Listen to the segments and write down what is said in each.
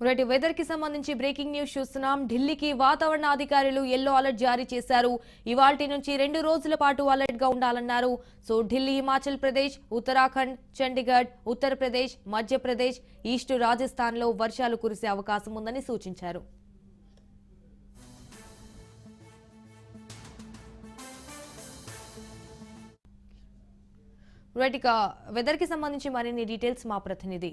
Right weather కి సంబంధించి breaking news చూస్తున్నాం. ఢిల్లీకి వాతావరణ అధికారులు ఎల్లో అలర్ట్ జారీ చేశారు. ఇవాల్టి నుంచి 2 రోజుల పాటు అలర్ట్ గా ఉండాలన్నారు. సో ఢిల్లీ, హిమాచల్ ప్రదేశ్, ఉత్తరాఖండ్, చండీగఢ్, ఉత్తరప్రదేశ్, మధ్యప్రదేశ్, ఈస్ట్ రాజస్థాన్ లో వర్షాలు కురిసే అవకాశం ఉందని సూచించారు. రైట్ ఇక వెదర్ కి సంబంధించి మరిన్ని డీటెయిల్స్ మా ప్రతినిధి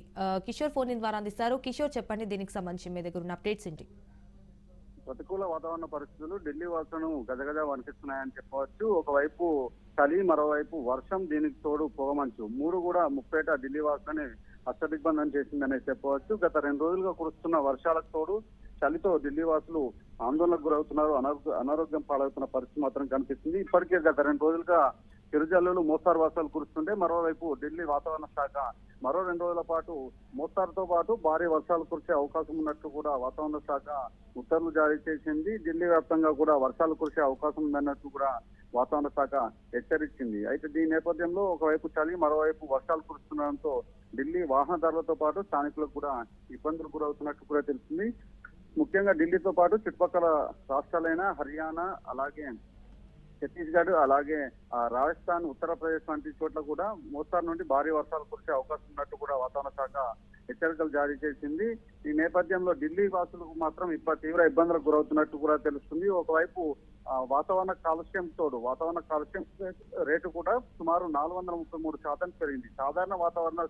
కిషోర్ ఫోన్ ద్వారా అందిస్తారు. కిషోర్ చెప్పండి, దీనికి సంబంధించి మీ దగ్గర ఉన్న అప్డేట్స్ ఏంటి? ప్రతికూల వాతావరణ పరిస్థితులు ఢిల్లీ వాసులను గజగజ వణికిస్తున్నాయని చెప్పవచ్చు. ఒకవైపు చలి, మరోవైపు వర్షం, దీనికి తోడు పొగమంచు, మూడు కూడా ముప్పేట ఢిల్లీ వాసులని అష్టదిగ్బంధం చేసిందనే చెప్పవచ్చు. గత 2 రోజులుగా కురుస్తున్న వర్షాలకు తోడు చలితో ఢిల్లీ వాసులు ఆందోళనకు గురవుతున్నారు. అనారోగ్యం పాలవుతున్న పరిస్థితి మాత్రం కనిపిస్తుంది. ఇప్పటికే గత 2 రోజులుగా చిరుజల్లులు, మోస్తారు వర్షాలు కురుస్తుంటే, మరోవైపు ఢిల్లీ వాతావరణ శాఖ మరో 2 రోజుల పాటు మోస్తారుతో పాటు భారీ వర్షాలు కురిసే అవకాశం ఉన్నట్లు కూడా వాతావరణ శాఖ ఉత్తర్వులు జారీ చేసింది. ఢిల్లీ వ్యాప్తంగా కూడా వర్షాలు కురిసే అవకాశం ఉందన్నట్టు కూడా వాతావరణ శాఖ హెచ్చరించింది. అయితే దీని నేపథ్యంలో ఒకవైపు చలి, మరోవైపు వర్షాలు కురుస్తుండడంతో ఢిల్లీ వాహనదారులతో పాటు స్థానికులకు కూడా ఇబ్బందులు గురవుతున్నట్టు కూడా తెలిసింది. ముఖ్యంగా ఢిల్లీతో పాటు చుట్టుపక్కల రాష్ట్రాలైన హర్యానా, అలాగే ఛత్తీస్గఢ్, అలాగే రాజస్థాన్, ఉత్తరప్రదేశ్ వంటి చోట్ల కూడా మోస్తారు నుండి భారీ వర్షాలు కురిసే అవకాశం ఉన్నట్టు కూడా వాతావరణ శాఖ హెచ్చరికలు జారీ చేసింది. ఈ నేపథ్యంలో ఢిల్లీ వాసులకు మాత్రం తీవ్ర ఇబ్బందులకు గురవుతున్నట్టు కూడా తెలుస్తుంది. ఒకవైపు వాతావరణ కాలుష్యం రేటు కూడా సుమారు 433% పెరిగింది. సాధారణ వాతావరణ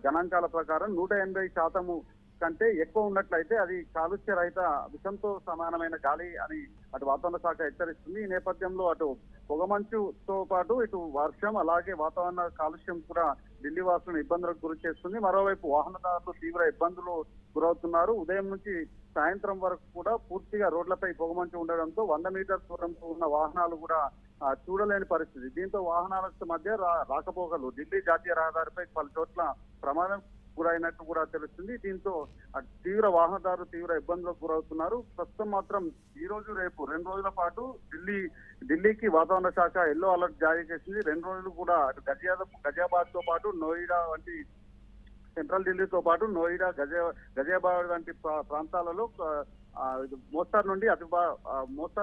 గణాంకాల ప్రకారం 180% కంటే ఎక్కువ ఉన్నట్లయితే అది కాలుష్య రహిత విషంతో సమానమైన గాలి అని అటు వాతావరణ శాఖ హెచ్చరిస్తుంది. ఈ నేపథ్యంలో అటు పొగమంచుతో పాటు ఇటు వర్షం, అలాగే వాతావరణ కాలుష్యం కూడా ఢిల్లీ వాసులను ఇబ్బందులకు గురి చేస్తుంది. మరోవైపు వాహనదారులు తీవ్ర ఇబ్బందులు గురవుతున్నారు. ఉదయం నుంచి సాయంత్రం వరకు కూడా పూర్తిగా రోడ్లపై పొగమంచు ఉండడంతో 100 మీటర్ దూరంతో ఉన్న వాహనాలు కూడా చూడలేని పరిస్థితి. దీంతో వాహనాల మధ్య రాకపోకలు ఢిల్లీ జాతీయ రహదారిపై పలు చోట్ల ప్రమాదం గురైనట్టు కూడా తెలుస్తుంది. దీంతో తీవ్ర వాహనదారులు తీవ్ర ఇబ్బందులకు గురవుతున్నారు. ప్రస్తుతం మాత్రం ఈ రోజు, రేపు 2 రోజుల పాటు ఢిల్లీకి వాతావరణ శాఖ ఎల్లో అలర్ట్ జారీ చేసింది. 2 రోజులు కూడా గజియాబాద్ తో పాటు నోయిడా వంటి సెంట్రల్ ఢిల్లీతో పాటు నోయిడా, గజియాబాద్ వంటి ప్రాంతాలలో మోస్తారు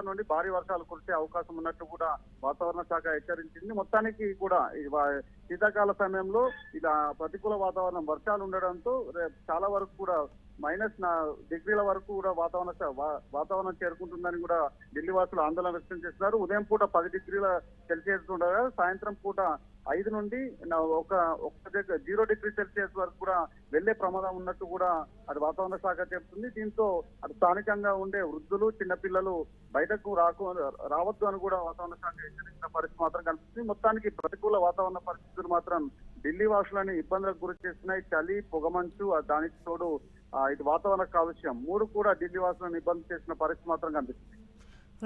నుండి భారీ వర్షాలు కురిసే అవకాశం ఉన్నట్టు కూడా వాతావరణ శాఖ హెచ్చరించింది. మొత్తానికి కూడా శీతాకాల సమయంలో ఇలా ప్రతికూల వాతావరణం, వర్షాలు ఉండడంతో చాలా వరకు కూడా -9 వరకు కూడా వాతావరణం చేరుకుంటుందని కూడా ఢిల్లీ వాసులు ఆందోళన వ్యక్తం చేస్తున్నారు. ఉదయం పూట 10 డిగ్రీల సెల్సియస్ ఉండగా సాయంత్రం పూట 5 నుండి 0 డిగ్రీ సెల్సియస్ వరకు కూడా వెళ్లే ప్రమాదం ఉన్నట్టు కూడా అటు వాతావరణ శాఖ చెబుతుంది. దీంతో అటు స్థానికంగా ఉండే వృద్ధులు, చిన్నపిల్లలు బయటకు రావద్దు అని కూడా వాతావరణ శాఖ హెచ్చరించిన పరిస్థితి మాత్రం కనిపిస్తుంది. మొత్తానికి ప్రతికూల వాతావరణ పరిస్థితులు మాత్రం ఢిల్లీ వాసులని ఇబ్బందులకు గురి చేస్తున్నాయి. చలి, పొగమంచు, దానికి తోడు ఇటు వాతావరణ కాలుష్యం, మూడు కూడా ఢిల్లీ వాసులను ఇబ్బంది చేసిన పరిస్థితి మాత్రం కనిపిస్తుంది.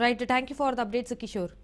Right, thank you for the updates Kishore.